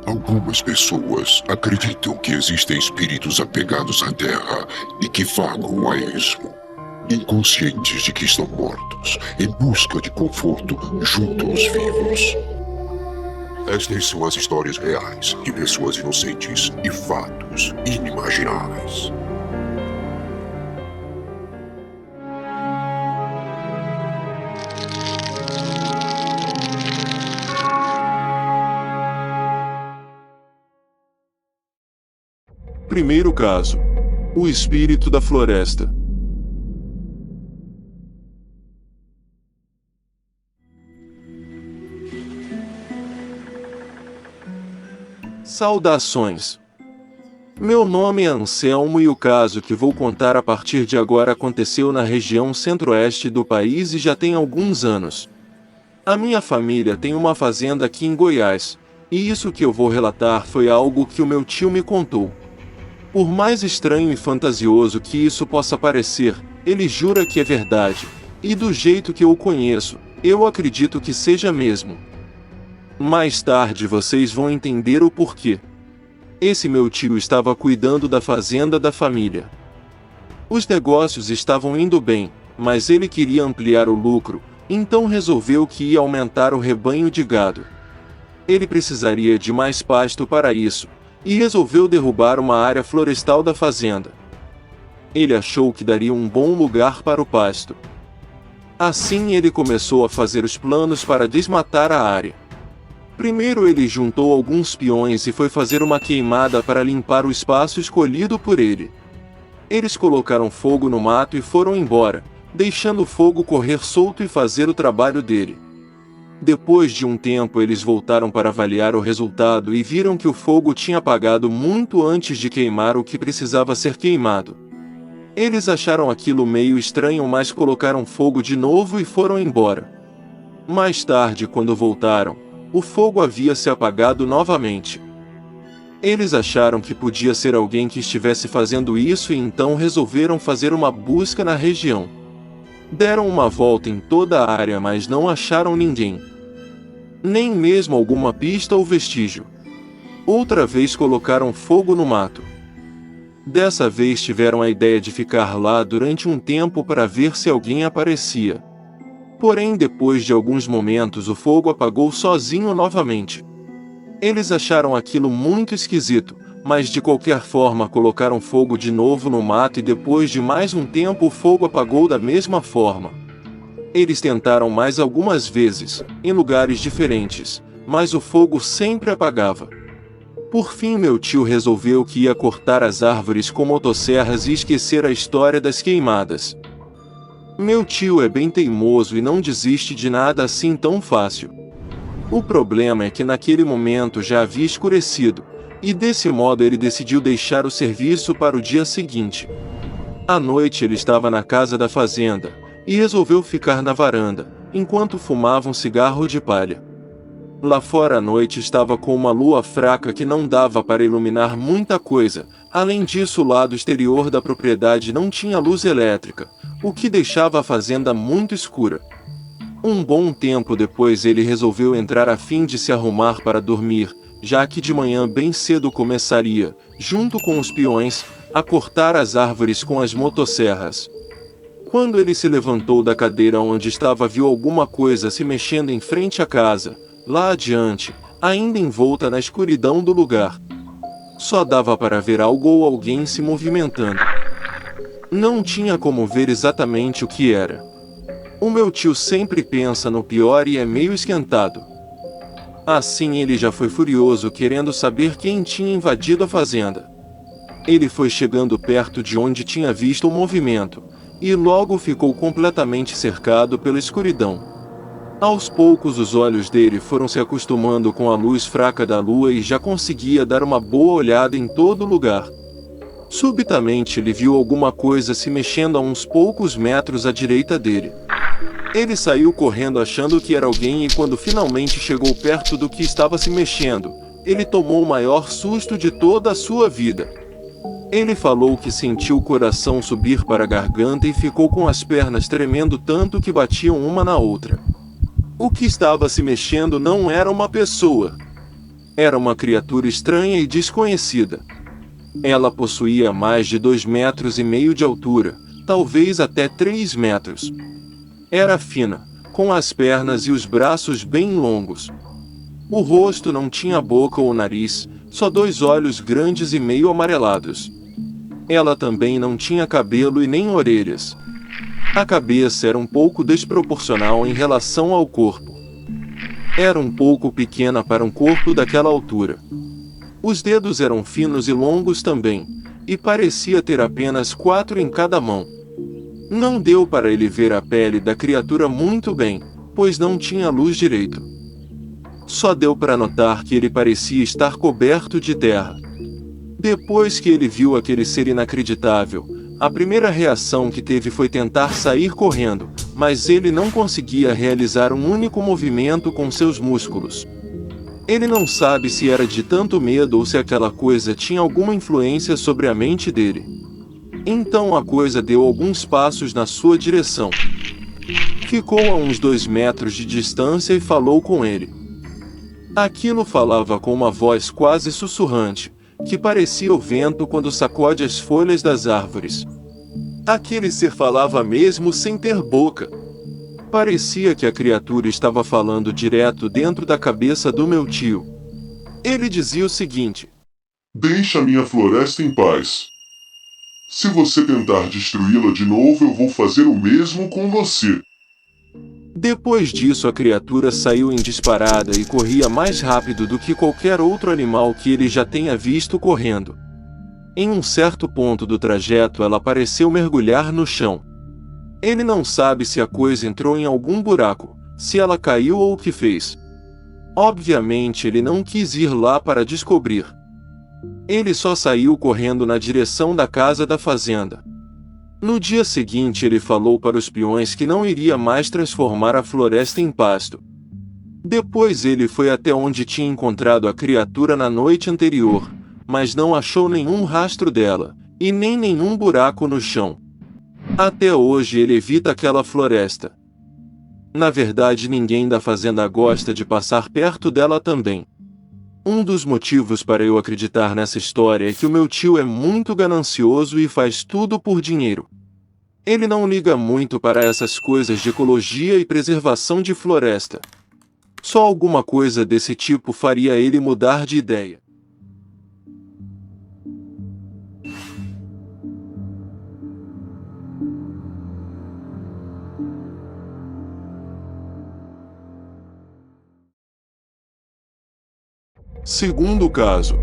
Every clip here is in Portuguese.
Algumas pessoas acreditam que existem espíritos apegados à Terra e que vagam a esmo, inconscientes de que estão mortos, em busca de conforto junto aos vivos. Estas são as histórias reais de pessoas inocentes e fatos inimagináveis. Primeiro caso: o espírito da floresta. Saudações! Meu nome é Anselmo e o caso que vou contar a partir de agora aconteceu na região centro-oeste do país e já tem alguns anos. A minha família tem uma fazenda aqui em Goiás, e isso que eu vou relatar foi algo que o meu tio me contou. Por mais estranho e fantasioso que isso possa parecer, ele jura que é verdade, e do jeito que eu o conheço, eu acredito que seja mesmo. Mais tarde vocês vão entender o porquê. Esse meu tio estava cuidando da fazenda da família. Os negócios estavam indo bem, mas ele queria ampliar o lucro, então resolveu que ia aumentar o rebanho de gado. Ele precisaria de mais pasto para isso, e resolveu derrubar uma área florestal da fazenda. Ele achou que daria um bom lugar para o pasto. Assim ele começou a fazer os planos para desmatar a área. Primeiro ele juntou alguns peões e foi fazer uma queimada para limpar o espaço escolhido por ele. Eles colocaram fogo no mato e foram embora, deixando o fogo correr solto e fazer o trabalho dele. Depois de um tempo eles voltaram para avaliar o resultado e viram que o fogo tinha apagado muito antes de queimar o que precisava ser queimado. Eles acharam aquilo meio estranho, mas colocaram fogo de novo e foram embora. Mais tarde, quando voltaram, o fogo havia se apagado novamente. Eles acharam que podia ser alguém que estivesse fazendo isso e então resolveram fazer uma busca na região. Deram uma volta em toda a área, mas não acharam ninguém. Nem mesmo alguma pista ou vestígio. Outra vez colocaram fogo no mato. Dessa vez tiveram a ideia de ficar lá durante um tempo para ver se alguém aparecia. Porém, depois de alguns momentos o fogo apagou sozinho novamente. Eles acharam aquilo muito esquisito, mas de qualquer forma colocaram fogo de novo no mato e depois de mais um tempo o fogo apagou da mesma forma. Eles tentaram mais algumas vezes, em lugares diferentes, mas o fogo sempre apagava. Por fim meu tio resolveu que ia cortar as árvores com motosserras e esquecer a história das queimadas. Meu tio é bem teimoso e não desiste de nada assim tão fácil. O problema é que naquele momento já havia escurecido, e desse modo ele decidiu deixar o serviço para o dia seguinte. À noite ele estava na casa da fazenda, e resolveu ficar na varanda, enquanto fumava um cigarro de palha. Lá fora a noite estava com uma lua fraca que não dava para iluminar muita coisa, além disso o lado exterior da propriedade não tinha luz elétrica, o que deixava a fazenda muito escura. Um bom tempo depois ele resolveu entrar a fim de se arrumar para dormir, já que de manhã bem cedo começaria, junto com os peões, a cortar as árvores com as motosserras. Quando ele se levantou da cadeira onde estava, viu alguma coisa se mexendo em frente à casa, lá adiante, ainda envolta na escuridão do lugar. Só dava para ver algo ou alguém se movimentando. Não tinha como ver exatamente o que era. O meu tio sempre pensa no pior e é meio esquentado. Assim ele já foi furioso, querendo saber quem tinha invadido a fazenda. Ele foi chegando perto de onde tinha visto o movimento, e logo ficou completamente cercado pela escuridão. Aos poucos os olhos dele foram se acostumando com a luz fraca da lua e já conseguia dar uma boa olhada em todo lugar. Subitamente ele viu alguma coisa se mexendo a uns poucos metros à direita dele. Ele saiu correndo achando que era alguém e quando finalmente chegou perto do que estava se mexendo, ele tomou o maior susto de toda a sua vida. Ele falou que sentiu o coração subir para a garganta e ficou com as pernas tremendo tanto que batiam uma na outra. O que estava se mexendo não era uma pessoa. Era uma criatura estranha e desconhecida. Ela possuía mais de 2,5 metros de altura, talvez até 3 metros. Era fina, com as pernas e os braços bem longos. O rosto não tinha boca ou nariz, só 2 olhos grandes e meio amarelados. Ela também não tinha cabelo e nem orelhas. A cabeça era um pouco desproporcional em relação ao corpo. Era um pouco pequena para um corpo daquela altura. Os dedos eram finos e longos também, e parecia ter apenas 4 em cada mão. Não deu para ele ver a pele da criatura muito bem, pois não tinha luz direito. Só deu para notar que ele parecia estar coberto de terra. Depois que ele viu aquele ser inacreditável, a primeira reação que teve foi tentar sair correndo, mas ele não conseguia realizar um único movimento com seus músculos. Ele não sabe se era de tanto medo ou se aquela coisa tinha alguma influência sobre a mente dele. Então a coisa deu alguns passos na sua direção. Ficou a uns 2 metros de distância e falou com ele. Aquilo falava com uma voz quase sussurrante, que parecia o vento quando sacode as folhas das árvores. Aquele ser falava mesmo sem ter boca. Parecia que a criatura estava falando direto dentro da cabeça do meu tio. Ele dizia o seguinte: Deixa minha floresta em paz. Se você tentar destruí-la de novo, eu vou fazer o mesmo com você. Depois disso, a criatura saiu em disparada e corria mais rápido do que qualquer outro animal que ele já tenha visto correndo. Em um certo ponto do trajeto, ela pareceu mergulhar no chão. Ele não sabe se a coisa entrou em algum buraco, se ela caiu ou o que fez. Obviamente, ele não quis ir lá para descobrir. Ele só saiu correndo na direção da casa da fazenda. No dia seguinte, ele falou para os peões que não iria mais transformar a floresta em pasto. Depois ele foi até onde tinha encontrado a criatura na noite anterior, mas não achou nenhum rastro dela, e nem nenhum buraco no chão. Até hoje ele evita aquela floresta. Na verdade, ninguém da fazenda gosta de passar perto dela também. Um dos motivos para eu acreditar nessa história é que o meu tio é muito ganancioso e faz tudo por dinheiro. Ele não liga muito para essas coisas de ecologia e preservação de floresta. Só alguma coisa desse tipo faria ele mudar de ideia. Segundo caso.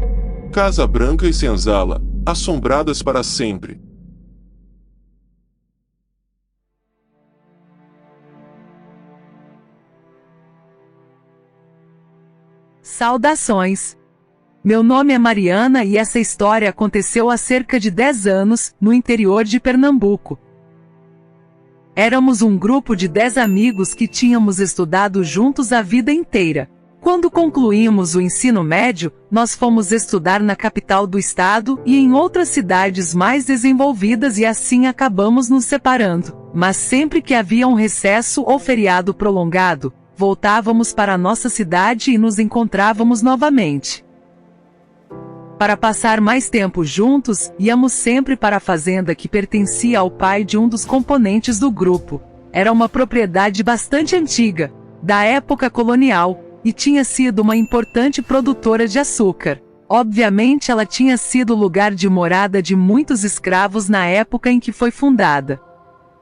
Casa Branca e Senzala, assombradas para sempre. Saudações! Meu nome é Mariana e essa história aconteceu há cerca de 10 anos, no interior de Pernambuco. Éramos um grupo de 10 amigos que tínhamos estudado juntos a vida inteira. Quando concluímos o ensino médio, nós fomos estudar na capital do estado e em outras cidades mais desenvolvidas e assim acabamos nos separando. Mas sempre que havia um recesso ou feriado prolongado, voltávamos para a nossa cidade e nos encontrávamos novamente. Para passar mais tempo juntos, íamos sempre para a fazenda que pertencia ao pai de um dos componentes do grupo. Era uma propriedade bastante antiga, da época colonial, e tinha sido uma importante produtora de açúcar. Obviamente ela tinha sido lugar de morada de muitos escravos na época em que foi fundada.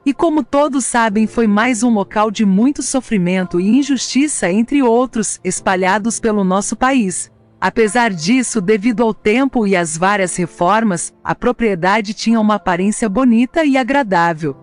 E como todos sabem, foi mais um local de muito sofrimento e injustiça, entre outros, espalhados pelo nosso país. Apesar disso, devido ao tempo e às várias reformas, a propriedade tinha uma aparência bonita e agradável.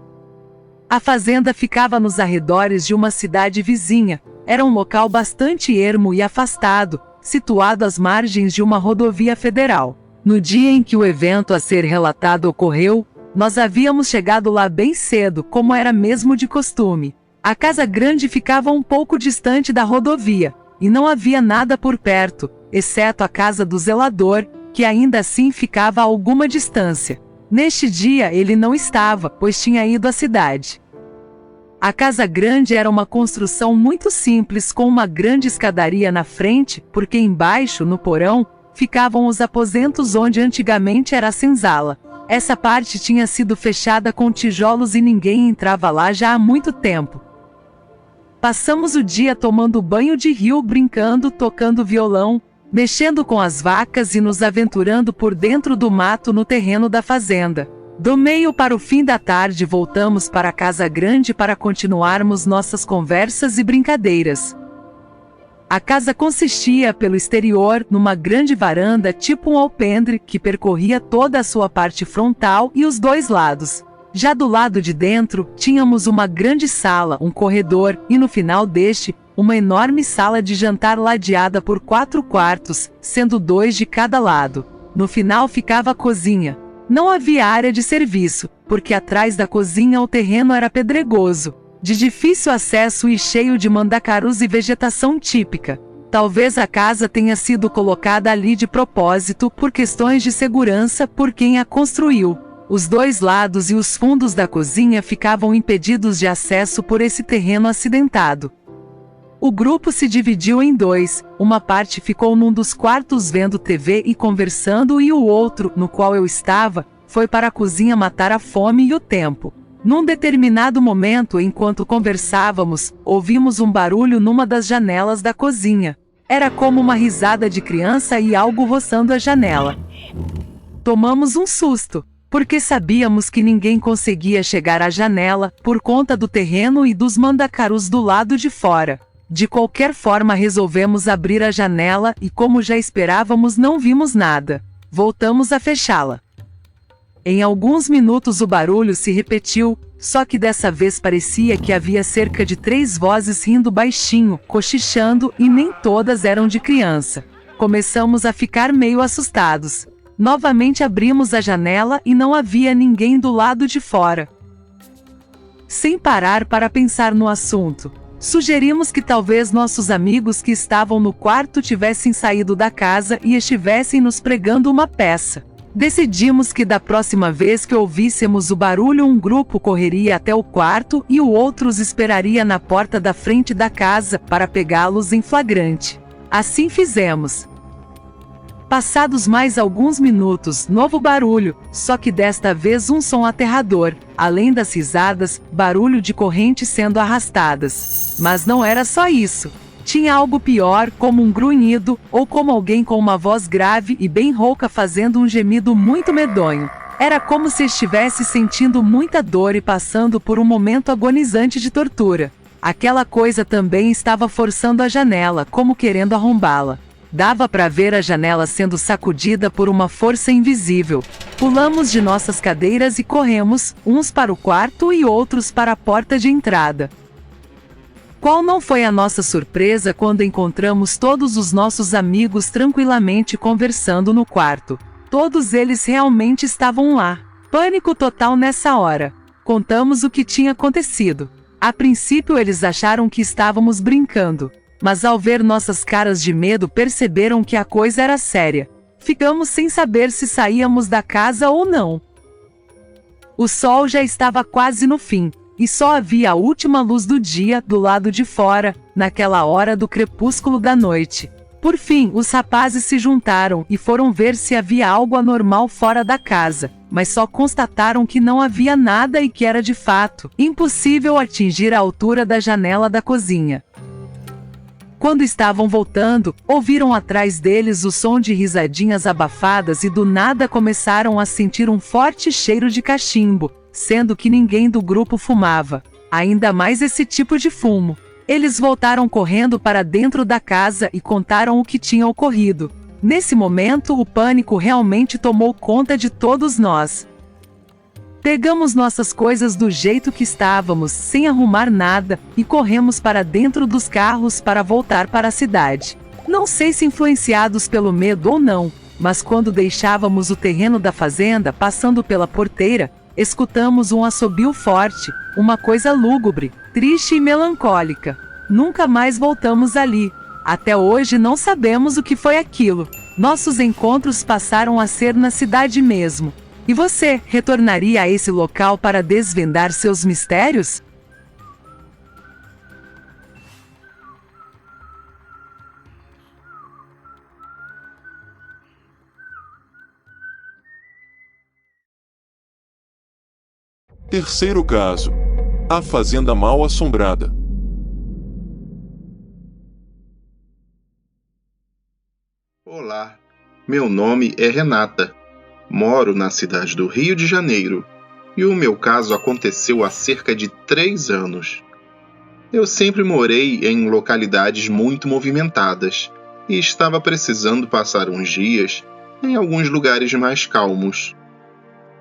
A fazenda ficava nos arredores de uma cidade vizinha. Era um local bastante ermo e afastado, situado às margens de uma rodovia federal. No dia em que o evento a ser relatado ocorreu, nós havíamos chegado lá bem cedo, como era mesmo de costume. A casa grande ficava um pouco distante da rodovia, e não havia nada por perto, exceto a casa do zelador, que ainda assim ficava a alguma distância. Neste dia ele não estava, pois tinha ido à cidade. A casa grande era uma construção muito simples com uma grande escadaria na frente, porque embaixo, no porão, ficavam os aposentos onde antigamente era a senzala. Essa parte tinha sido fechada com tijolos e ninguém entrava lá já há muito tempo. Passamos o dia tomando banho de rio, brincando, tocando violão, mexendo com as vacas e nos aventurando por dentro do mato no terreno da fazenda. Do meio para o fim da tarde voltamos para a casa grande para continuarmos nossas conversas e brincadeiras. A casa consistia, pelo exterior, numa grande varanda tipo um alpendre que percorria toda a sua parte frontal e os dois lados. Já do lado de dentro, tínhamos uma grande sala, um corredor e no final deste, uma enorme sala de jantar ladeada por 4 quartos, sendo 2 de cada lado. No final ficava a cozinha. Não havia área de serviço, porque atrás da cozinha o terreno era pedregoso, de difícil acesso e cheio de mandacarus e vegetação típica. Talvez a casa tenha sido colocada ali de propósito por questões de segurança por quem a construiu. Os 2 lados e os fundos da cozinha ficavam impedidos de acesso por esse terreno acidentado. O grupo se dividiu em 2, uma parte ficou num dos quartos vendo TV e conversando e o outro, no qual eu estava, foi para a cozinha matar a fome e o tempo. Num determinado momento, enquanto conversávamos, ouvimos um barulho numa das janelas da cozinha. Era como uma risada de criança e algo roçando a janela. Tomamos um susto, porque sabíamos que ninguém conseguia chegar à janela, por conta do terreno e dos mandacarus do lado de fora. De qualquer forma resolvemos abrir a janela e, como já esperávamos, não vimos nada. Voltamos a fechá-la. Em alguns minutos o barulho se repetiu, só que dessa vez parecia que havia cerca de 3 vozes rindo baixinho, cochichando, e nem todas eram de criança. Começamos a ficar meio assustados. Novamente abrimos a janela e não havia ninguém do lado de fora. Sem parar para pensar no assunto, sugerimos que talvez nossos amigos que estavam no quarto tivessem saído da casa e estivessem nos pregando uma peça. Decidimos que da próxima vez que ouvíssemos o barulho um grupo correria até o quarto e o outro os esperaria na porta da frente da casa para pegá-los em flagrante. Assim fizemos. Passados mais alguns minutos, novo barulho, só que desta vez um som aterrador, além das risadas, barulho de correntes sendo arrastadas. Mas não era só isso. Tinha algo pior, como um grunhido, ou como alguém com uma voz grave e bem rouca fazendo um gemido muito medonho. Era como se estivesse sentindo muita dor e passando por um momento agonizante de tortura. Aquela coisa também estava forçando a janela, como querendo arrombá-la. Dava para ver a janela sendo sacudida por uma força invisível. Pulamos de nossas cadeiras e corremos, uns para o quarto e outros para a porta de entrada. Qual não foi a nossa surpresa quando encontramos todos os nossos amigos tranquilamente conversando no quarto. Todos eles realmente estavam lá. Pânico total nessa hora. Contamos o que tinha acontecido. A princípio eles acharam que estávamos brincando. Mas ao ver nossas caras de medo perceberam que a coisa era séria. Ficamos sem saber se saíamos da casa ou não. O sol já estava quase no fim, e só havia a última luz do dia do lado de fora, naquela hora do crepúsculo da noite. Por fim, os rapazes se juntaram e foram ver se havia algo anormal fora da casa, mas só constataram que não havia nada e que era de fato impossível atingir a altura da janela da cozinha. Quando estavam voltando, ouviram atrás deles o som de risadinhas abafadas e do nada começaram a sentir um forte cheiro de cachimbo, sendo que ninguém do grupo fumava. Ainda mais esse tipo de fumo. Eles voltaram correndo para dentro da casa e contaram o que tinha ocorrido. Nesse momento, o pânico realmente tomou conta de todos nós. Pegamos nossas coisas do jeito que estávamos, sem arrumar nada, e corremos para dentro dos carros para voltar para a cidade. Não sei se influenciados pelo medo ou não, mas quando deixávamos o terreno da fazenda, passando pela porteira, escutamos um assobio forte, uma coisa lúgubre, triste e melancólica. Nunca mais voltamos ali. Até hoje não sabemos o que foi aquilo. Nossos encontros passaram a ser na cidade mesmo. E você, retornaria a esse local para desvendar seus mistérios? Terceiro caso: a fazenda mal assombrada. Olá, meu nome é Renata. Moro na cidade do Rio de Janeiro e o meu caso aconteceu há cerca de 3 anos. Eu sempre morei em localidades muito movimentadas e estava precisando passar uns dias em alguns lugares mais calmos.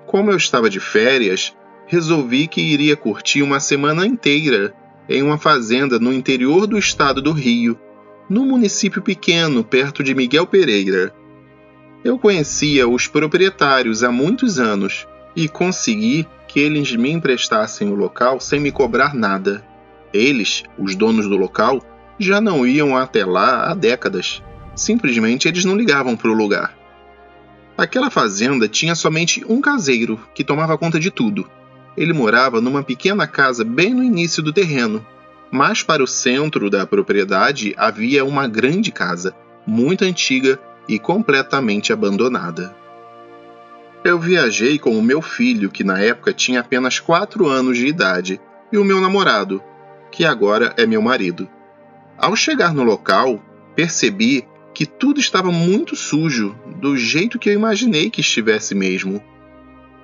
Como eu estava de férias, resolvi que iria curtir uma semana inteira em uma fazenda no interior do estado do Rio, num município pequeno perto de Miguel Pereira. Eu conhecia os proprietários há muitos anos e consegui que eles me emprestassem o local sem me cobrar nada. Eles, os donos do local, já não iam até lá há décadas. Simplesmente eles não ligavam para o lugar. Aquela fazenda tinha somente um caseiro que tomava conta de tudo. Ele morava numa pequena casa bem no início do terreno. Mas para o centro da propriedade havia uma grande casa, muito antiga e completamente abandonada. Eu viajei com o meu filho, que na época tinha apenas 4 anos de idade, e o meu namorado, que agora é meu marido. Ao chegar no local, percebi que tudo estava muito sujo, do jeito que eu imaginei que estivesse mesmo.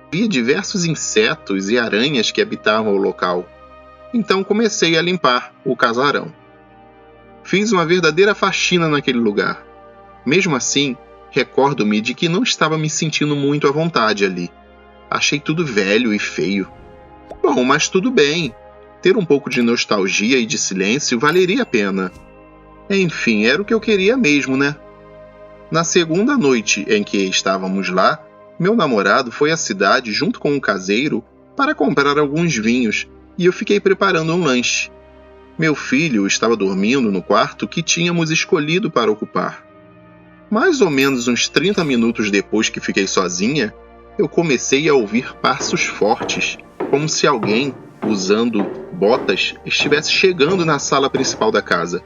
Havia diversos insetos e aranhas que habitavam o local. Então comecei a limpar o casarão. Fiz uma verdadeira faxina naquele lugar. Mesmo assim, recordo-me de que não estava me sentindo muito à vontade ali. Achei tudo velho e feio. Bom, mas tudo bem. Ter um pouco de nostalgia e de silêncio valeria a pena. Enfim, era o que eu queria mesmo, né? Na segunda noite em que estávamos lá, meu namorado foi à cidade junto com um caseiro para comprar alguns vinhos e eu fiquei preparando um lanche. Meu filho estava dormindo no quarto que tínhamos escolhido para ocupar. Mais ou menos uns 30 minutos depois que fiquei sozinha, eu comecei a ouvir passos fortes, como se alguém, usando botas, estivesse chegando na sala principal da casa.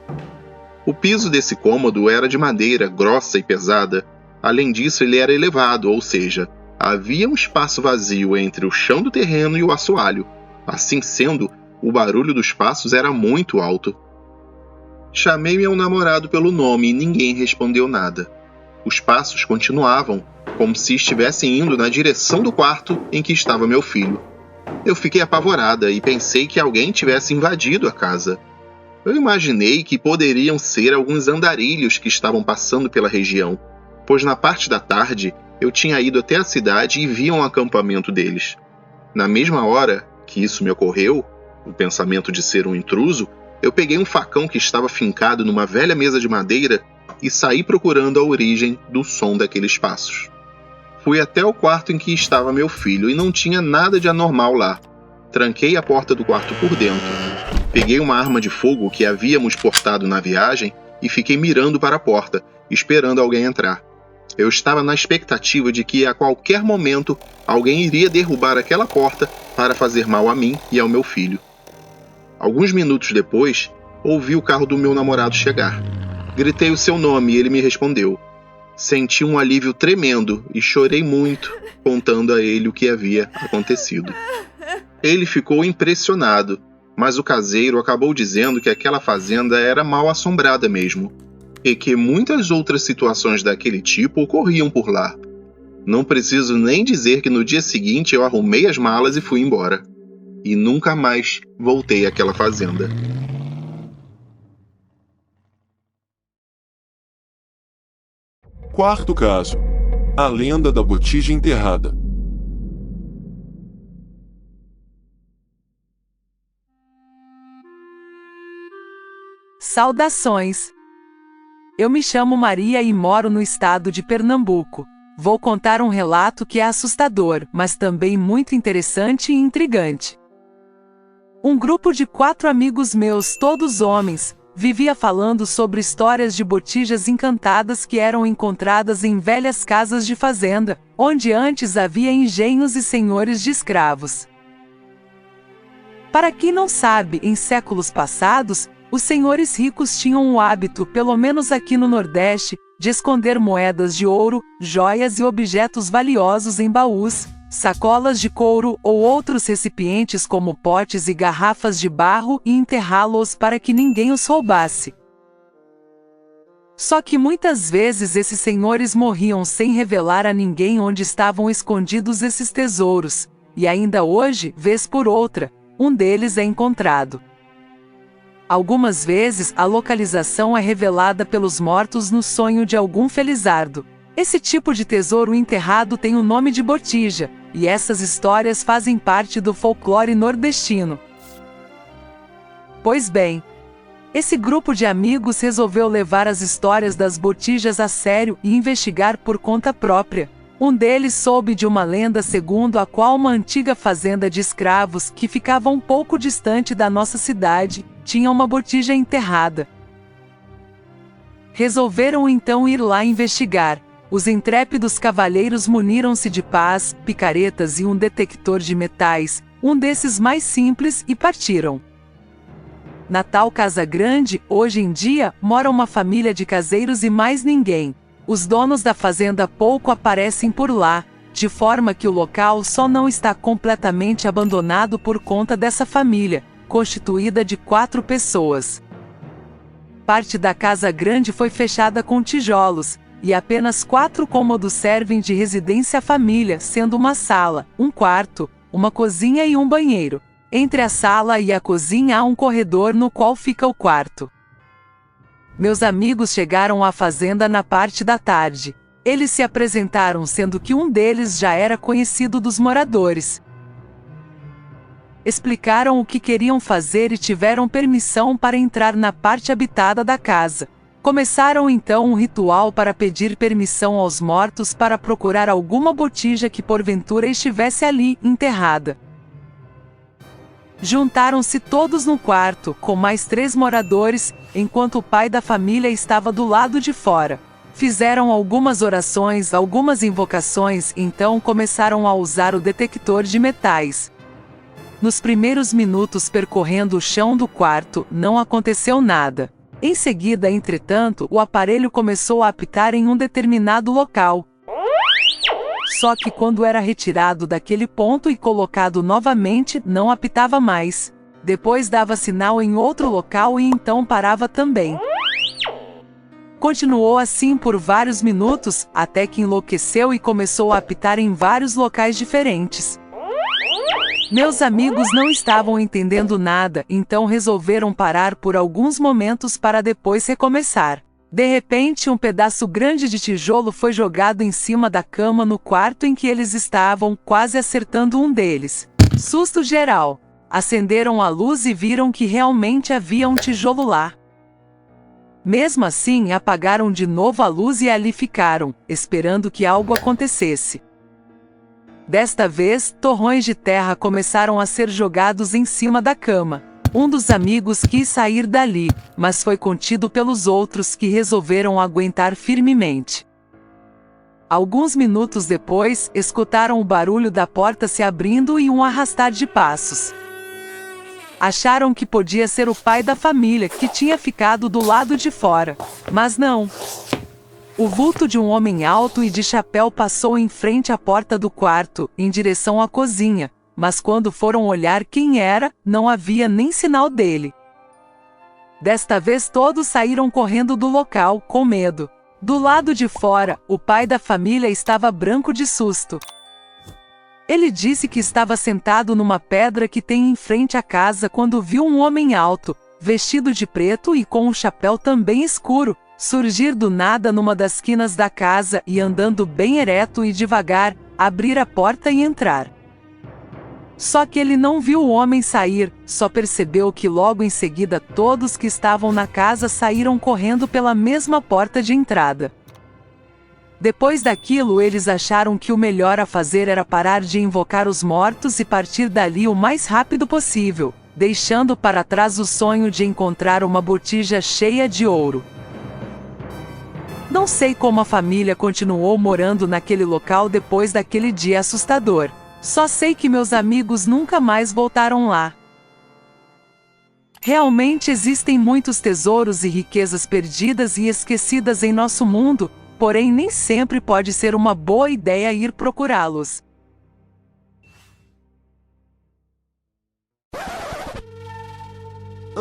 O piso desse cômodo era de madeira grossa e pesada. Além disso, ele era elevado, ou seja, havia um espaço vazio entre o chão do terreno e o assoalho. Assim sendo, o barulho dos passos era muito alto. Chamei meu namorado pelo nome e ninguém respondeu nada. Os passos continuavam, como se estivessem indo na direção do quarto em que estava meu filho. Eu fiquei apavorada e pensei que alguém tivesse invadido a casa. Eu imaginei que poderiam ser alguns andarilhos que estavam passando pela região, pois na parte da tarde eu tinha ido até a cidade e vi um acampamento deles. Na mesma hora que isso me ocorreu, o pensamento de ser um intruso, eu peguei um facão que estava fincado numa velha mesa de madeira e saí procurando a origem do som daqueles passos. Fui até o quarto em que estava meu filho e não tinha nada de anormal lá. Tranquei a porta do quarto por dentro. Peguei uma arma de fogo que havíamos portado na viagem e fiquei mirando para a porta, esperando alguém entrar. Eu estava na expectativa de que a qualquer momento alguém iria derrubar aquela porta para fazer mal a mim e ao meu filho. Alguns minutos depois, ouvi o carro do meu namorado chegar. Gritei o seu nome e ele me respondeu. Senti um alívio tremendo e chorei muito, contando a ele o que havia acontecido. Ele ficou impressionado, mas o caseiro acabou dizendo que aquela fazenda era mal assombrada mesmo, e que muitas outras situações daquele tipo ocorriam por lá. Não preciso nem dizer que no dia seguinte eu arrumei as malas e fui embora. E nunca mais voltei àquela fazenda. Quarto caso: a lenda da botija enterrada. Saudações! Eu me chamo Maria e moro no estado de Pernambuco. Vou contar um relato que é assustador, mas também muito interessante e intrigante. Um grupo de 4 amigos meus, todos homens, vivia falando sobre histórias de botijas encantadas que eram encontradas em velhas casas de fazenda, onde antes havia engenhos e senhores de escravos. Para quem não sabe, em séculos passados, os senhores ricos tinham o hábito, pelo menos aqui no Nordeste, de esconder moedas de ouro, joias e objetos valiosos em baús, sacolas de couro ou outros recipientes como potes e garrafas de barro e enterrá-los para que ninguém os roubasse. Só que muitas vezes esses senhores morriam sem revelar a ninguém onde estavam escondidos esses tesouros, e ainda hoje, vez por outra, um deles é encontrado. Algumas vezes a localização é revelada pelos mortos no sonho de algum felizardo. Esse tipo de tesouro enterrado tem o nome de botija, e essas histórias fazem parte do folclore nordestino. Pois bem, esse grupo de amigos resolveu levar as histórias das botijas a sério e investigar por conta própria. Um deles soube de uma lenda segundo a qual uma antiga fazenda de escravos que ficava um pouco distante da nossa cidade tinha uma botija enterrada. Resolveram então ir lá investigar. Os intrépidos cavalheiros muniram-se de pás, picaretas e um detector de metais, um desses mais simples, e partiram. Na tal casa grande, hoje em dia, mora uma família de caseiros e mais ninguém. Os donos da fazenda pouco aparecem por lá, de forma que o local só não está completamente abandonado por conta dessa família, constituída de 4 pessoas. Parte da casa grande foi fechada com tijolos, e apenas 4 cômodos servem de residência à família, sendo uma sala, um quarto, uma cozinha e um banheiro. Entre a sala e a cozinha há um corredor no qual fica o quarto. Meus amigos chegaram à fazenda na parte da tarde. Eles se apresentaram, sendo que um deles já era conhecido dos moradores. Explicaram o que queriam fazer e tiveram permissão para entrar na parte habitada da casa. Começaram então um ritual para pedir permissão aos mortos para procurar alguma botija que porventura estivesse ali, enterrada. Juntaram-se todos no quarto, com mais 3 moradores, enquanto o pai da família estava do lado de fora. Fizeram algumas orações, algumas invocações, então começaram a usar o detector de metais. Nos primeiros minutos percorrendo o chão do quarto, não aconteceu nada. Em seguida, entretanto, o aparelho começou a apitar em um determinado local. Só que quando era retirado daquele ponto e colocado novamente, não apitava mais. Depois dava sinal em outro local e então parava também. Continuou assim por vários minutos, até que enlouqueceu e começou a apitar em vários locais diferentes. Meus amigos não estavam entendendo nada, então resolveram parar por alguns momentos para depois recomeçar. De repente, um pedaço grande de tijolo foi jogado em cima da cama no quarto em que eles estavam, quase acertando um deles. Susto geral. Acenderam a luz e viram que realmente havia um tijolo lá. Mesmo assim, apagaram de novo a luz e ali ficaram, esperando que algo acontecesse. Desta vez, torrões de terra começaram a ser jogados em cima da cama. Um dos amigos quis sair dali, mas foi contido pelos outros que resolveram aguentar firmemente. Alguns minutos depois, escutaram o barulho da porta se abrindo e um arrastar de passos. Acharam que podia ser o pai da família que tinha ficado do lado de fora, mas não. O vulto de um homem alto e de chapéu passou em frente à porta do quarto, em direção à cozinha. Mas quando foram olhar quem era, não havia nem sinal dele. Desta vez todos saíram correndo do local, com medo. Do lado de fora, o pai da família estava branco de susto. Ele disse que estava sentado numa pedra que tem em frente à casa quando viu um homem alto, vestido de preto e com um chapéu também escuro, surgir do nada numa das quinas da casa e andando bem ereto e devagar, abrir a porta e entrar. Só que ele não viu o homem sair, só percebeu que logo em seguida todos que estavam na casa saíram correndo pela mesma porta de entrada. Depois daquilo, eles acharam que o melhor a fazer era parar de invocar os mortos e partir dali o mais rápido possível, deixando para trás o sonho de encontrar uma botija cheia de ouro. Não sei como a família continuou morando naquele local depois daquele dia assustador. Só sei que meus amigos nunca mais voltaram lá. Realmente existem muitos tesouros e riquezas perdidas e esquecidas em nosso mundo, porém nem sempre pode ser uma boa ideia ir procurá-los.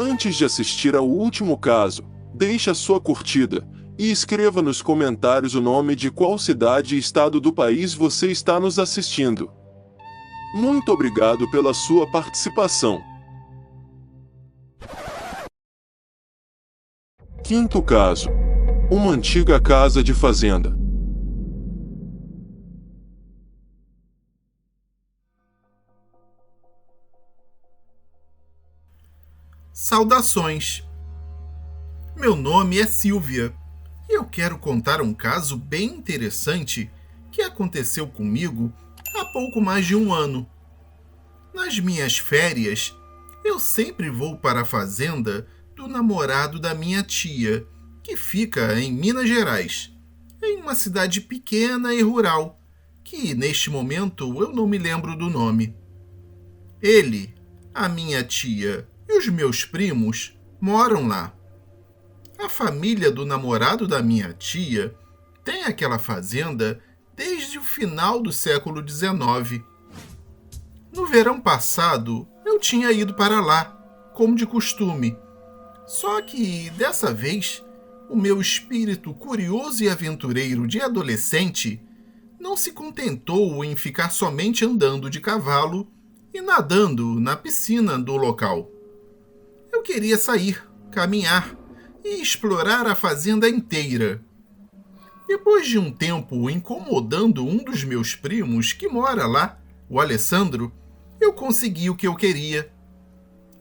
Antes de assistir ao último caso, deixe a sua curtida e escreva nos comentários o nome de qual cidade e estado do país você está nos assistindo. Muito obrigado pela sua participação. Quinto caso: uma antiga casa de fazenda. Saudações! Meu nome é Silvia e eu quero contar um caso bem interessante que aconteceu comigo há pouco mais de um ano. Nas minhas férias, eu sempre vou para a fazenda do namorado da minha tia, que fica em Minas Gerais, em uma cidade pequena e rural, que neste momento eu não me lembro do nome. Ele, a minha tia e os meus primos moram lá. A família do namorado da minha tia tem aquela fazenda desde o final do século XIX. No verão passado, eu tinha ido para lá, como de costume. Só que, dessa vez, o meu espírito curioso e aventureiro de adolescente não se contentou em ficar somente andando de cavalo e nadando na piscina do local. Eu queria sair, caminhar e explorar a fazenda inteira. Depois de um tempo incomodando um dos meus primos que mora lá, o Alessandro, eu consegui o que eu queria.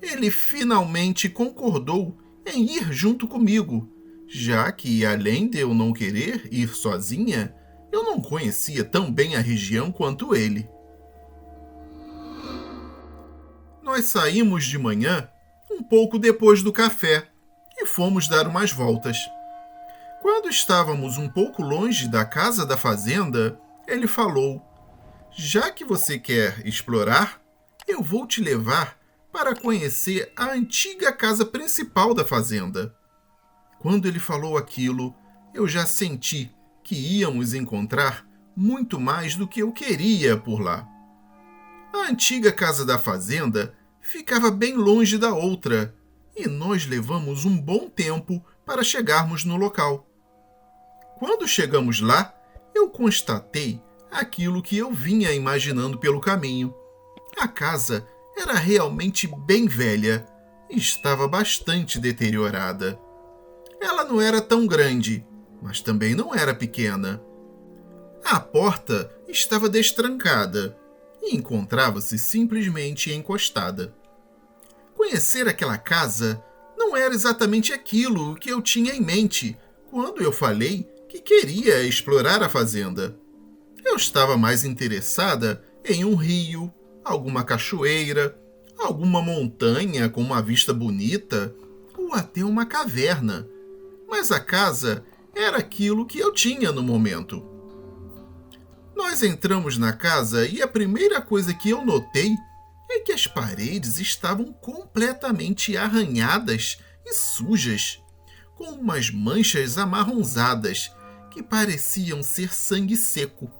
Ele finalmente concordou em ir junto comigo, já que, além de eu não querer ir sozinha, eu não conhecia tão bem a região quanto ele. Nós saímos de manhã, um pouco depois do café, e fomos dar umas voltas. Quando estávamos um pouco longe da casa da fazenda, ele falou: "Já que você quer explorar, eu vou te levar para conhecer a antiga casa principal da fazenda." Quando ele falou aquilo, eu já senti que íamos encontrar muito mais do que eu queria por lá. A antiga casa da fazenda ficava bem longe da outra, e nós levamos um bom tempo para chegarmos no local. Quando chegamos lá, eu constatei aquilo que eu vinha imaginando pelo caminho. A casa era realmente bem velha e estava bastante deteriorada. Ela não era tão grande, mas também não era pequena. A porta estava destrancada e encontrava-se simplesmente encostada. Conhecer aquela casa não era exatamente aquilo que eu tinha em mente quando eu falei que queria explorar a fazenda. Eu estava mais interessada em um rio, alguma cachoeira, alguma montanha com uma vista bonita ou até uma caverna. Mas a casa era aquilo que eu tinha no momento. Nós entramos na casa e a primeira coisa que eu notei é que as paredes estavam completamente arranhadas e sujas, com umas manchas amarronzadas que pareciam ser sangue seco.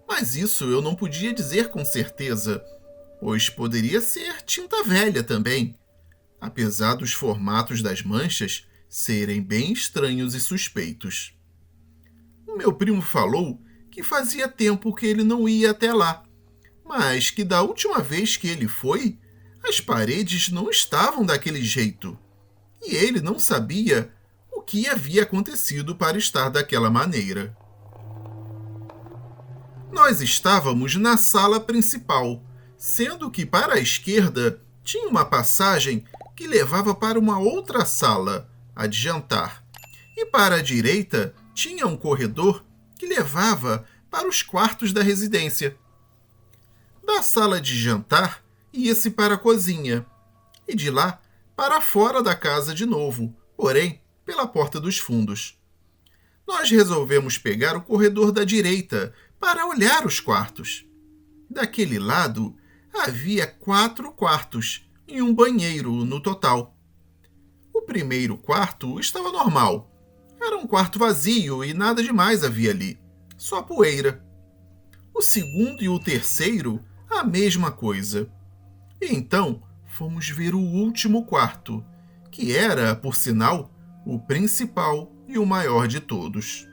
Mas isso eu não podia dizer com certeza, pois poderia ser tinta velha também, apesar dos formatos das manchas serem bem estranhos e suspeitos. O meu primo falou que fazia tempo que ele não ia até lá, mas que da última vez que ele foi, as paredes não estavam daquele jeito, e ele não sabia o que havia acontecido para estar daquela maneira. Nós estávamos na sala principal, sendo que para a esquerda tinha uma passagem que levava para uma outra sala, a de jantar, e para a direita tinha um corredor que levava para os quartos da residência. Da sala de jantar ia-se para a cozinha, e de lá para fora da casa de novo, porém pela porta dos fundos. Nós resolvemos pegar o corredor da direita para olhar os quartos. Daquele lado havia 4 quartos e um banheiro no total. O primeiro quarto estava normal. Era um quarto vazio e nada demais havia ali, só poeira. O segundo e o terceiro, a mesma coisa. E então fomos ver o último quarto, que era, por sinal, o principal e o maior de todos.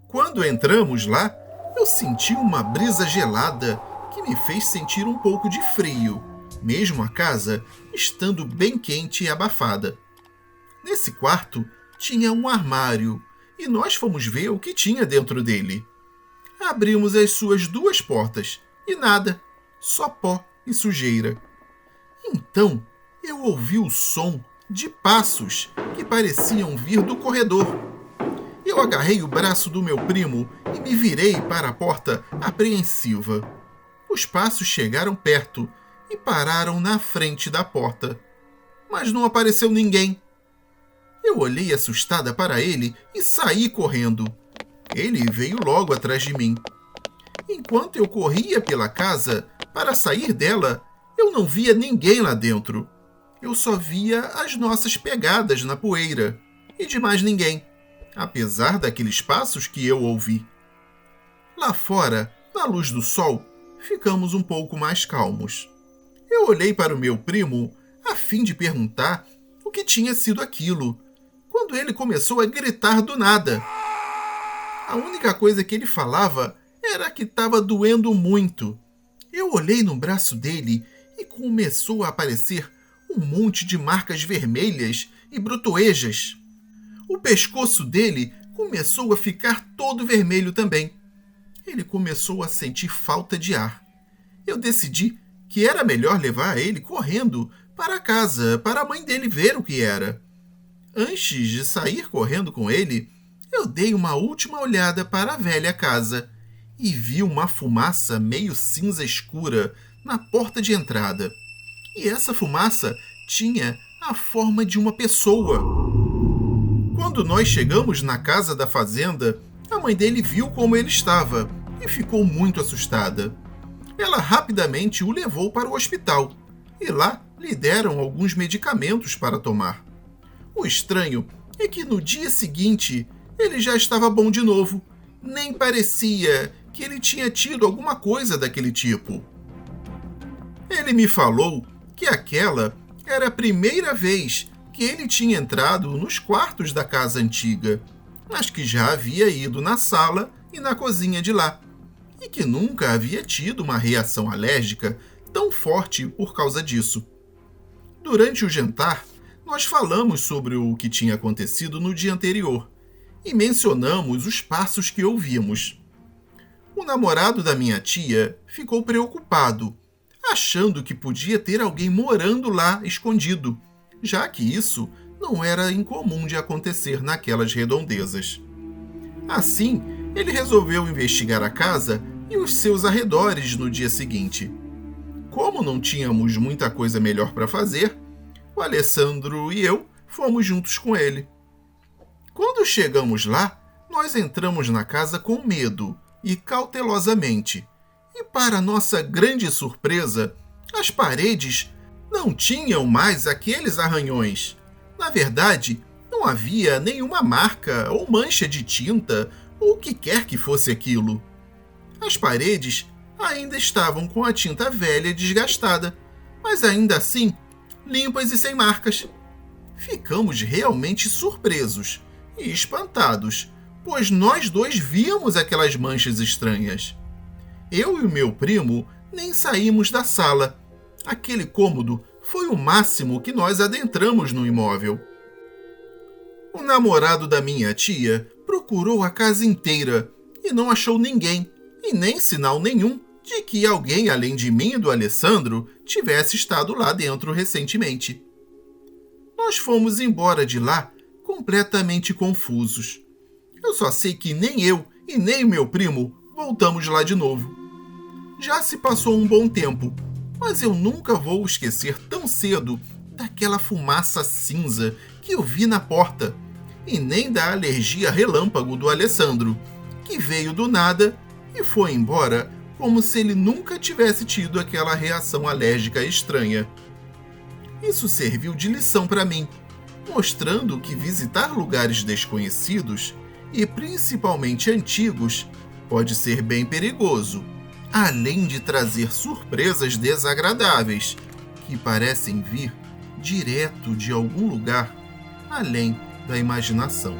Quando entramos lá, eu senti uma brisa gelada que me fez sentir um pouco de frio, mesmo a casa estando bem quente e abafada. Nesse quarto tinha um armário e nós fomos ver o que tinha dentro dele. Abrimos as suas 2 portas e nada, só pó e sujeira. Então eu ouvi o som de passos que pareciam vir do corredor. Eu agarrei o braço do meu primo e me virei para a porta apreensiva. Os passos chegaram perto e pararam na frente da porta. Mas não apareceu ninguém. Eu olhei assustada para ele e saí correndo. Ele veio logo atrás de mim. Enquanto eu corria pela casa para sair dela, eu não via ninguém lá dentro. Eu só via as nossas pegadas na poeira e de mais ninguém, apesar daqueles passos que eu ouvi. Lá fora, na luz do sol, ficamos um pouco mais calmos. Eu olhei para o meu primo a fim de perguntar o que tinha sido aquilo, quando ele começou a gritar do nada. A única coisa que ele falava era que estava doendo muito. Eu olhei no braço dele e começou a aparecer um monte de marcas vermelhas e brotoejas. O pescoço dele começou a ficar todo vermelho também. Ele começou a sentir falta de ar. Eu decidi que era melhor levar ele correndo para casa, para a mãe dele ver o que era. Antes de sair correndo com ele, eu dei uma última olhada para a velha casa e vi uma fumaça meio cinza escura na porta de entrada. E essa fumaça tinha a forma de uma pessoa. Quando nós chegamos na casa da fazenda, a mãe dele viu como ele estava e ficou muito assustada. Ela rapidamente o levou para o hospital e lá lhe deram alguns medicamentos para tomar. O estranho é que no dia seguinte ele já estava bom de novo. Nem parecia que ele tinha tido alguma coisa daquele tipo. Ele me falou que aquela era a primeira vez que ele tinha entrado nos quartos da casa antiga, mas que já havia ido na sala e na cozinha de lá, e que nunca havia tido uma reação alérgica tão forte por causa disso. Durante o jantar, nós falamos sobre o que tinha acontecido no dia anterior e mencionamos os passos que ouvimos. O namorado da minha tia ficou preocupado, achando que podia ter alguém morando lá escondido, já que isso não era incomum de acontecer naquelas redondezas. Assim, ele resolveu investigar a casa e os seus arredores no dia seguinte. Como não tínhamos muita coisa melhor para fazer, o Alessandro e eu fomos juntos com ele. Quando chegamos lá, nós entramos na casa com medo e cautelosamente. E para nossa grande surpresa, as paredes não tinham mais aqueles arranhões. Na verdade, não havia nenhuma marca ou mancha de tinta ou o que quer que fosse aquilo. As paredes ainda estavam com a tinta velha e desgastada, mas ainda assim limpas e sem marcas. Ficamos realmente surpresos e espantados, pois nós dois víamos aquelas manchas estranhas. Eu e o meu primo nem saímos da sala. Aquele cômodo foi o máximo que nós adentramos no imóvel. O namorado da minha tia procurou a casa inteira e não achou ninguém, e nem sinal nenhum de que alguém além de mim e do Alessandro tivesse estado lá dentro recentemente. Nós fomos embora de lá completamente confusos. Eu só sei que nem eu e nem o meu primo voltamos lá de novo. Já se passou um bom tempo, mas eu nunca vou esquecer tão cedo daquela fumaça cinza que eu vi na porta, e nem da alergia relâmpago do Alessandro, que veio do nada e foi embora como se ele nunca tivesse tido aquela reação alérgica estranha. Isso serviu de lição para mim, mostrando que visitar lugares desconhecidos, e principalmente antigos, pode ser bem perigoso, além de trazer surpresas desagradáveis, que parecem vir direto de algum lugar além da imaginação.